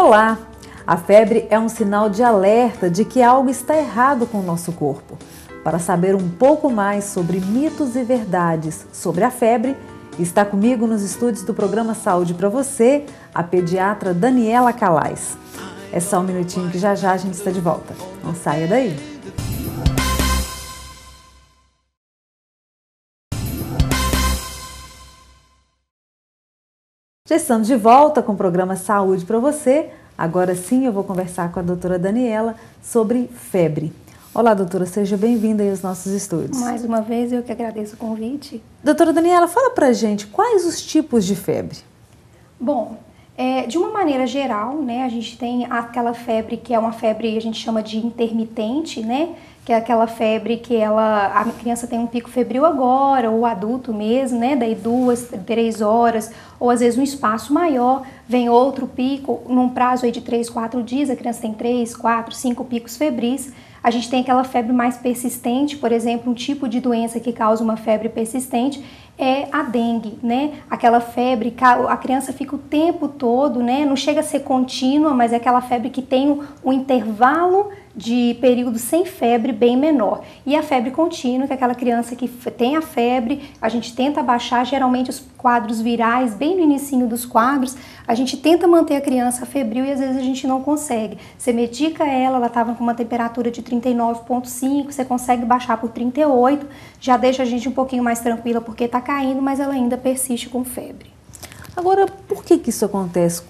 Olá! A febre é um sinal de alerta de que algo está errado com o nosso corpo. Para saber um pouco mais sobre mitos e verdades sobre a febre, está comigo nos estúdios do programa Saúde para Você, a pediatra Daniela Calais. É só um minutinho que já a gente está de volta. Não saia daí! Já estamos de volta com o programa Saúde para Você. Agora sim eu vou conversar com a doutora Daniela sobre febre. Olá, doutora, seja bem-vinda aí aos nossos estúdios. Mais uma vez, eu que agradeço o convite. Doutora Daniela, fala pra gente quais os tipos de febre? Bom, de uma maneira geral, né, a gente tem aquela febre que é uma febre, a gente chama de intermitente, né? Que é aquela febre que a criança tem um pico febril agora, ou o adulto mesmo, né? Daí 2, 3 horas, ou às vezes um espaço maior, vem outro pico, num prazo aí de 3, 4 dias, a criança tem 3, 4, 5 picos febris. A gente tem aquela febre mais persistente, por exemplo, um tipo de doença que causa uma febre persistente é a dengue, né? Aquela febre, a criança fica o tempo todo, né? Não chega a ser contínua, mas é aquela febre que tem um intervalo de período sem febre bem menor. E a febre contínua, que é aquela criança que tem a febre, a gente tenta baixar, geralmente os quadros virais, bem no inicinho dos quadros, a gente tenta manter a criança febril e às vezes a gente não consegue. Você medica ela estava com uma temperatura de 39,5, você consegue baixar por 38, já deixa a gente um pouquinho mais tranquila porque está caindo, mas ela ainda persiste com febre. Agora, por que isso acontece?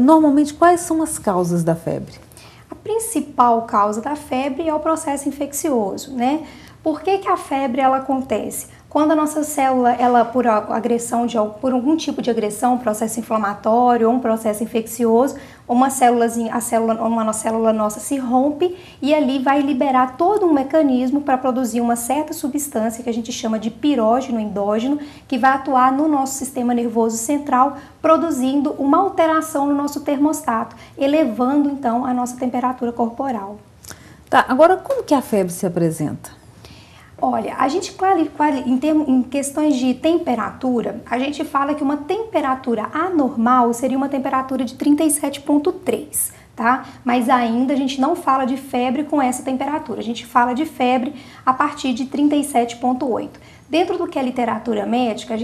Normalmente, quais são as causas da febre? A principal causa da febre é o processo infeccioso, né? Por que a febre ela acontece? Quando a nossa célula, ela por algum tipo de agressão, um processo inflamatório ou um processo infeccioso, uma célula nossa se rompe e ali vai liberar todo um mecanismo para produzir uma certa substância que a gente chama de pirógeno endógeno, que vai atuar no nosso sistema nervoso central, produzindo uma alteração no nosso termostato, elevando então a nossa temperatura corporal. Tá, agora como que a febre se apresenta? Olha, a gente, em questões de temperatura, a gente fala que uma temperatura anormal seria uma temperatura de 37,3, tá? Mas ainda a gente não fala de febre com essa temperatura, a gente fala de febre a partir de 37,8. Dentro do que é literatura médica,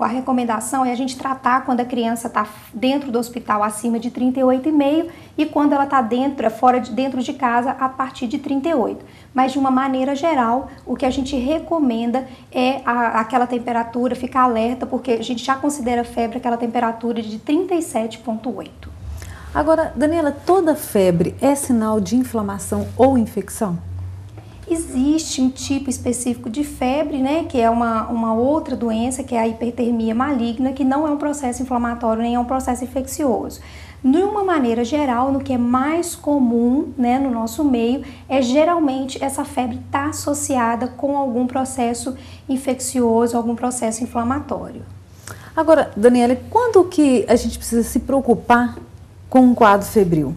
a recomendação é a gente tratar quando a criança está dentro do hospital acima de 38,5 e quando ela está dentro de casa a partir de 38. Mas de uma maneira geral, o que a gente recomenda é aquela temperatura, ficar alerta, porque a gente já considera febre aquela temperatura de 37,8. Agora, Daniela, toda febre é sinal de inflamação ou infecção? Existe um tipo específico de febre, né, que é uma outra doença, que é a hipertermia maligna, que não é um processo inflamatório nem é um processo infeccioso. De uma maneira geral, no que é mais comum, né, no nosso meio, geralmente essa febre está associada com algum processo infeccioso, algum processo inflamatório. Agora, Daniela, quando que a gente precisa se preocupar com um quadro febril?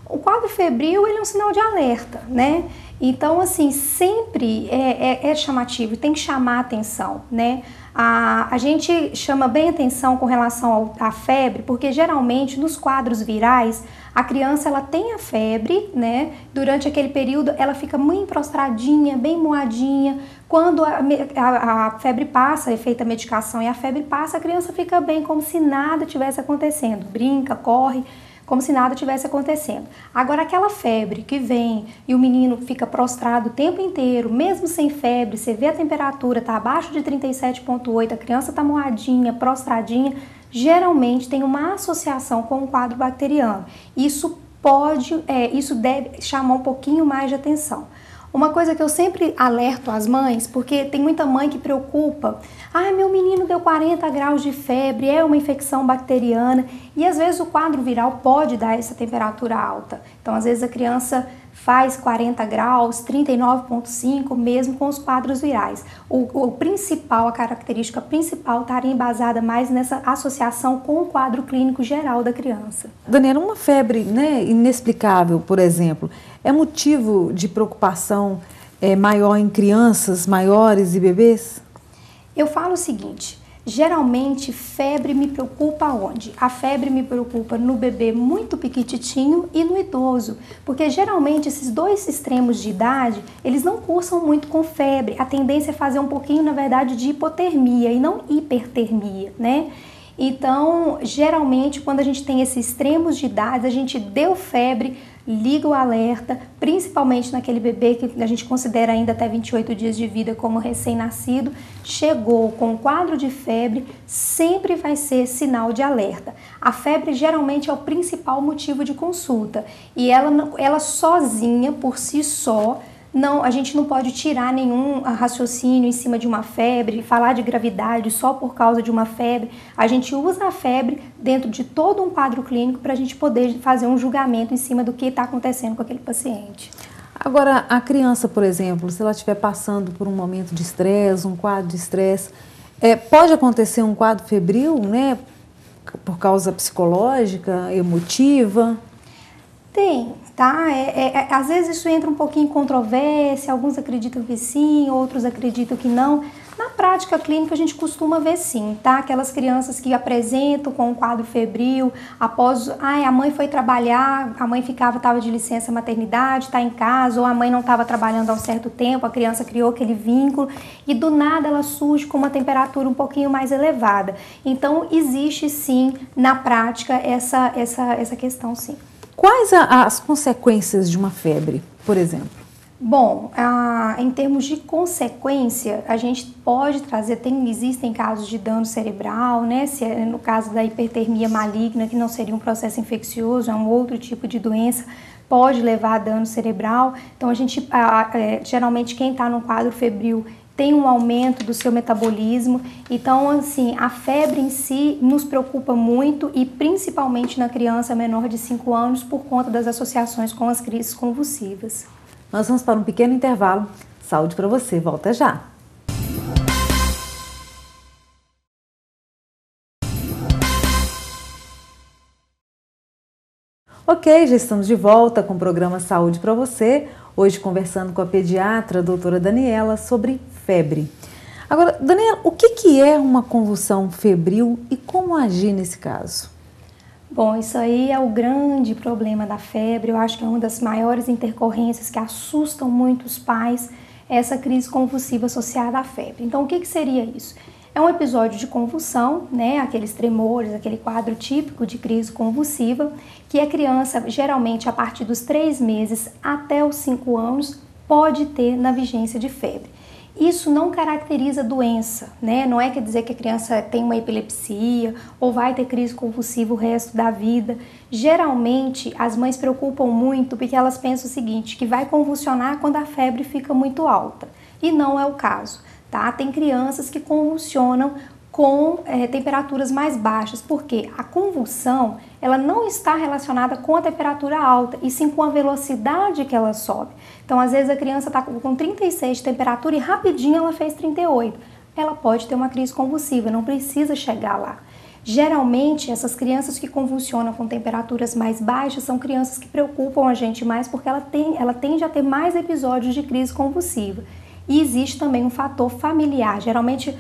O quadro febril, ele é um sinal de alerta, né? Então, assim, sempre é chamativo, tem que chamar a atenção, né? A gente chama bem atenção com relação à febre, porque geralmente nos quadros virais, a criança ela tem a febre, né? Durante aquele período ela fica muito prostradinha, bem moadinha. Quando a febre passa, é feita a medicação e a febre passa, a criança fica bem, como se nada tivesse acontecendo, brinca, corre, como se nada tivesse acontecendo. Agora, aquela febre que vem e o menino fica prostrado o tempo inteiro, mesmo sem febre, você vê a temperatura, está abaixo de 37,8, a criança está moadinha, prostradinha, geralmente tem uma associação com o quadro bacteriano. Isso deve chamar um pouquinho mais de atenção. Uma coisa que eu sempre alerto as mães, porque tem muita mãe que preocupa, meu menino deu 40 graus de febre, é uma infecção bacteriana, e às vezes o quadro viral pode dar essa temperatura alta. Então, às vezes a criança faz 40 graus, 39,5, mesmo com os quadros virais. A característica principal estaria embasada mais nessa associação com o quadro clínico geral da criança. Daniela, uma febre, né, inexplicável, por exemplo, é motivo de preocupação maior em crianças maiores e bebês? Eu falo o seguinte, Geralmente, febre me preocupa onde? A febre me preocupa no bebê muito pequititinho e no idoso, porque geralmente esses dois extremos de idade, eles não cursam muito com febre. A tendência é fazer um pouquinho, na verdade, de hipotermia e não hipertermia, né? Então, geralmente, quando a gente tem esses extremos de idade, a gente deu febre, liga o alerta, principalmente naquele bebê que a gente considera ainda até 28 dias de vida como recém-nascido, chegou com um quadro de febre, sempre vai ser sinal de alerta. A febre geralmente é o principal motivo de consulta e ela sozinha, por si só, não, a gente não pode tirar nenhum raciocínio em cima de uma febre, falar de gravidade só por causa de uma febre. A gente usa a febre dentro de todo um quadro clínico para a gente poder fazer um julgamento em cima do que está acontecendo com aquele paciente. Agora, a criança, por exemplo, se ela estiver passando por um momento de estresse, um quadro de estresse, pode acontecer um quadro febril, né, por causa psicológica, emotiva? Tem, tá? Às vezes isso entra um pouquinho em controvérsia, alguns acreditam que sim, outros acreditam que não. Na prática clínica a gente costuma ver sim, tá? Aquelas crianças que apresentam com um quadro febril, após, a mãe foi trabalhar, a mãe estava de licença maternidade, está em casa, ou a mãe não estava trabalhando há um certo tempo, a criança criou aquele vínculo e do nada ela surge com uma temperatura um pouquinho mais elevada. Então existe sim, na prática, essa questão sim. Quais as consequências de uma febre, por exemplo? Bom, em termos de consequência, a gente pode trazer, existem casos de dano cerebral, né? Se é no caso da hipertermia maligna, que não seria um processo infeccioso, é um outro tipo de doença, pode levar a dano cerebral. Então, geralmente quem está num quadro febril tem um aumento do seu metabolismo. Então, assim, a febre em si nos preocupa muito e principalmente na criança menor de 5 anos por conta das associações com as crises convulsivas. Nós vamos para um pequeno intervalo. Saúde para você, volta já! Ok, já estamos de volta com o programa Saúde para você. Hoje conversando com a pediatra, a doutora Daniela, sobre febre. Agora, Daniela, o que é uma convulsão febril e como agir nesse caso? Bom, isso aí é o grande problema da febre. Eu acho que é uma das maiores intercorrências que assustam muito os pais, essa crise convulsiva associada à febre. Então, o que seria isso? É um episódio de convulsão, né? Aqueles tremores, aquele quadro típico de crise convulsiva, que a criança, geralmente a partir dos 3 meses até os 5 anos, pode ter na vigência de febre. Isso não caracteriza doença, né? Não é quer dizer que a criança tem uma epilepsia ou vai ter crise convulsiva o resto da vida. Geralmente, as mães se preocupam muito porque elas pensam o seguinte, que vai convulsionar quando a febre fica muito alta. E não é o caso, tá? Tem crianças que convulsionam com temperaturas mais baixas, porque a convulsão ela não está relacionada com a temperatura alta, e sim com a velocidade que ela sobe. Então, às vezes a criança está com 36 de temperatura e rapidinho ela fez 38. Ela pode ter uma crise convulsiva, não precisa chegar lá. Geralmente, essas crianças que convulsionam com temperaturas mais baixas são crianças que preocupam a gente mais porque ela tende a ter mais episódios de crise convulsiva. E existe também um fator familiar. Geralmente,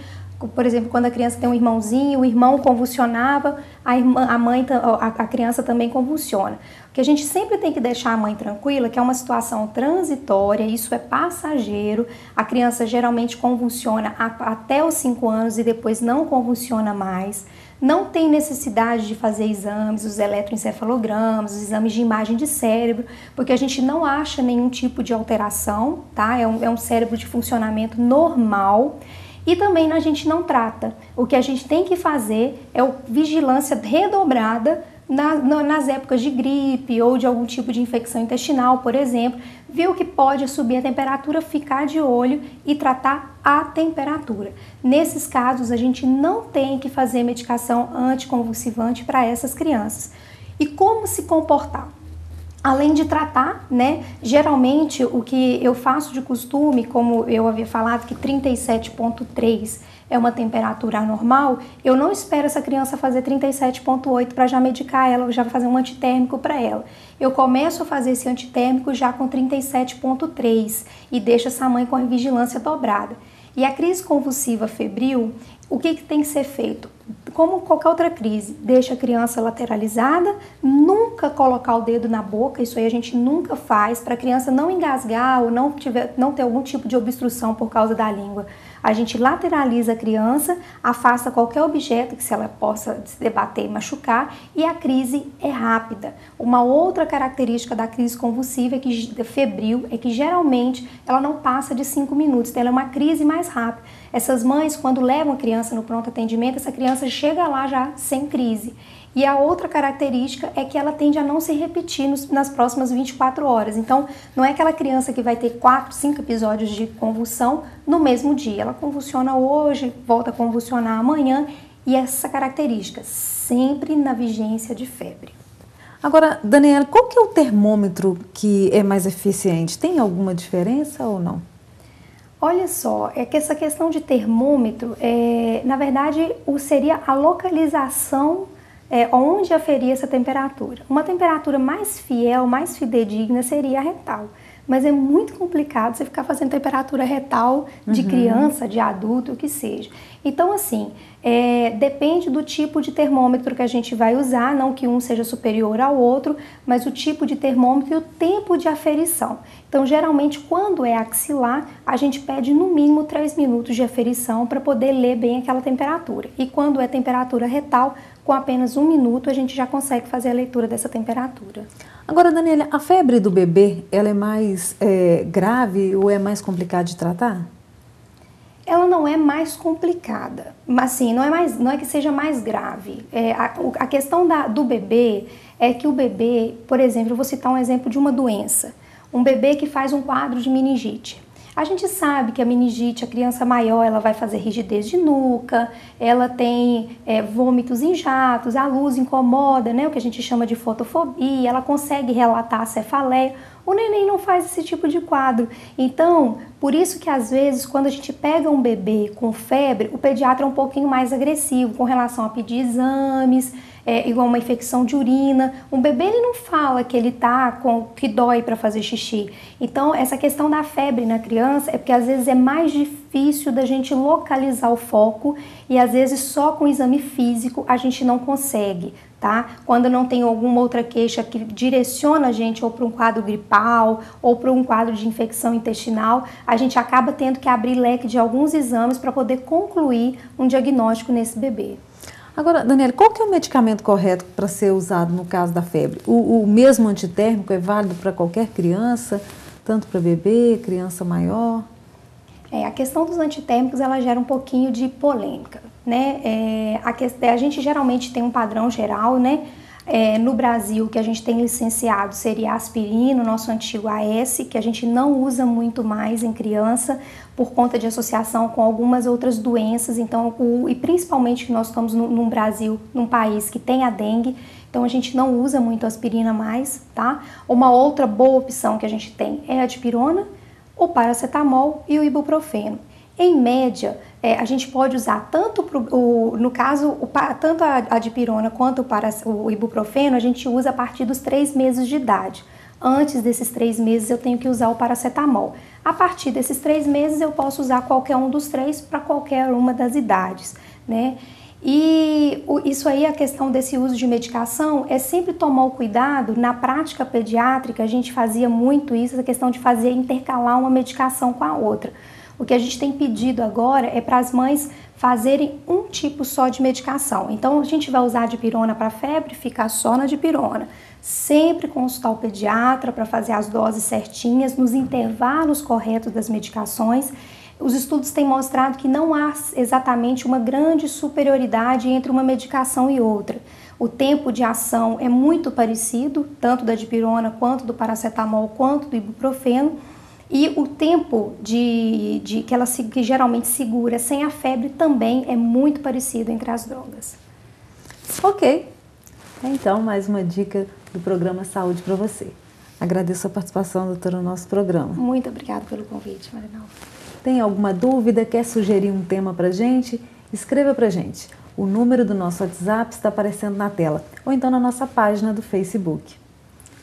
por exemplo, quando a criança tem um irmãozinho, o irmão convulsionava, a criança também convulsiona. O que a gente sempre tem que deixar a mãe tranquila, que é uma situação transitória, isso é passageiro, a criança geralmente convulsiona até os 5 anos e depois não convulsiona mais. Não tem necessidade de fazer exames, os eletroencefalogramas, os exames de imagem de cérebro, porque a gente não acha nenhum tipo de alteração, tá? É um cérebro de funcionamento normal. E também a gente não trata. O que a gente tem que fazer é vigilância redobrada nas épocas de gripe ou de algum tipo de infecção intestinal, por exemplo. Viu que pode subir a temperatura, ficar de olho e tratar a temperatura. Nesses casos, a gente não tem que fazer medicação anticonvulsivante para essas crianças. E como se comportar? Além de tratar, né, geralmente o que eu faço de costume, como eu havia falado que 37,3 é uma temperatura anormal, eu não espero essa criança fazer 37,8 para já medicar ela, já fazer um antitérmico para ela. Eu começo a fazer esse antitérmico já com 37,3 e deixo essa mãe com a vigilância dobrada. E a crise convulsiva febril, o que tem que ser feito? Como qualquer outra crise, deixa a criança lateralizada, nunca colocar o dedo na boca, isso aí a gente nunca faz, para a criança não engasgar ou não ter algum tipo de obstrução por causa da língua. A gente lateraliza a criança, afasta qualquer objeto que se ela possa se debater e machucar, e a crise é rápida. Uma outra característica da crise convulsiva, febril, é que geralmente ela não passa de 5 minutos, então ela é uma crise mais rápida. Essas mães, quando levam a criança no pronto atendimento, essa criança chega lá já sem crise. E a outra característica é que ela tende a não se repetir nas próximas 24 horas. Então, não é aquela criança que vai ter 4, 5 episódios de convulsão no mesmo dia. Ela convulsiona hoje, volta a convulsionar amanhã, e essa característica, sempre na vigência de febre. Agora, Daniela, qual que é o termômetro que é mais eficiente? Tem alguma diferença ou não? Olha só, é que essa questão de termômetro, na verdade, seria a localização onde aferir essa temperatura. Uma temperatura mais fiel, mais fidedigna seria a retal. Mas é muito complicado você ficar fazendo temperatura retal de criança, de adulto, o que seja. Então, assim, depende do tipo de termômetro que a gente vai usar, não que um seja superior ao outro, mas o tipo de termômetro e o tempo de aferição. Então, geralmente, quando é axilar, a gente pede no mínimo 3 minutos de aferição para poder ler bem aquela temperatura. E quando é temperatura retal, com apenas 1 minuto, a gente já consegue fazer a leitura dessa temperatura. Agora, Daniela, a febre do bebê, ela é mais grave ou é mais complicada de tratar? Ela não é mais complicada, mas assim, não é que seja mais grave. A questão do bebê é que o bebê, por exemplo, eu vou citar um exemplo de uma doença. Um bebê que faz um quadro de meningite. A gente sabe que a meningite, a criança maior, ela vai fazer rigidez de nuca, ela tem vômitos em jatos, a luz incomoda, né, o que a gente chama de fotofobia, ela consegue relatar a cefaleia. O neném não faz esse tipo de quadro. Então, por isso que às vezes, quando a gente pega um bebê com febre, o pediatra é um pouquinho mais agressivo com relação a pedir exames, igual uma infecção de urina. Um bebê, ele não fala que ele que dói para fazer xixi. Então, essa questão da febre na criança é porque às vezes é mais difícil da gente localizar o foco e às vezes só com o exame físico a gente não consegue, tá? Quando não tem alguma outra queixa que direciona a gente ou para um quadro gripal ou para um quadro de infecção intestinal, a gente acaba tendo que abrir leque de alguns exames para poder concluir um diagnóstico nesse bebê. Agora, Daniela, qual que é o medicamento correto para ser usado no caso da febre? O mesmo antitérmico é válido para qualquer criança, tanto para bebê, criança maior? A questão dos antitérmicos, ela gera um pouquinho de polêmica, né? A gente geralmente tem um padrão geral, né? No Brasil, o que a gente tem licenciado seria a aspirina, o nosso antigo AS, que a gente não usa muito mais em criança por conta de associação com algumas outras doenças. Então, e principalmente que nós estamos num Brasil, num país que tem a dengue, então a gente não usa muito aspirina mais, tá? Uma outra boa opção que a gente tem é a dipirona, o paracetamol e o ibuprofeno. Em média, a gente pode usar tanto, tanto a dipirona quanto o ibuprofeno, a gente usa a partir dos 3 meses de idade. Antes desses 3 meses eu tenho que usar o paracetamol. A partir desses 3 meses eu posso usar qualquer um dos 3 para qualquer uma das idades, né? E isso aí, a questão desse uso de medicação, é sempre tomar o cuidado. Na prática pediátrica, a gente fazia muito isso, a questão de fazer intercalar uma medicação com a outra. O que a gente tem pedido agora é para as mães fazerem um tipo só de medicação. Então, a gente vai usar a dipirona para febre, ficar só na dipirona. Sempre consultar o pediatra para fazer as doses certinhas, nos intervalos corretos das medicações. Os estudos têm mostrado que não há exatamente uma grande superioridade entre uma medicação e outra. O tempo de ação é muito parecido, tanto da dipirona, quanto do paracetamol, quanto do ibuprofeno. E o tempo que geralmente segura sem a febre também é muito parecido entre as drogas. Ok. Então, mais uma dica do programa Saúde para você. Agradeço a participação, doutora, no nosso programa. Muito obrigada pelo convite, Marinalva. Tem alguma dúvida? Quer sugerir um tema para a gente? Escreva para a gente. O número do nosso WhatsApp está aparecendo na tela ou então na nossa página do Facebook.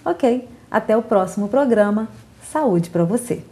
Ok, até o próximo programa. Saúde para você!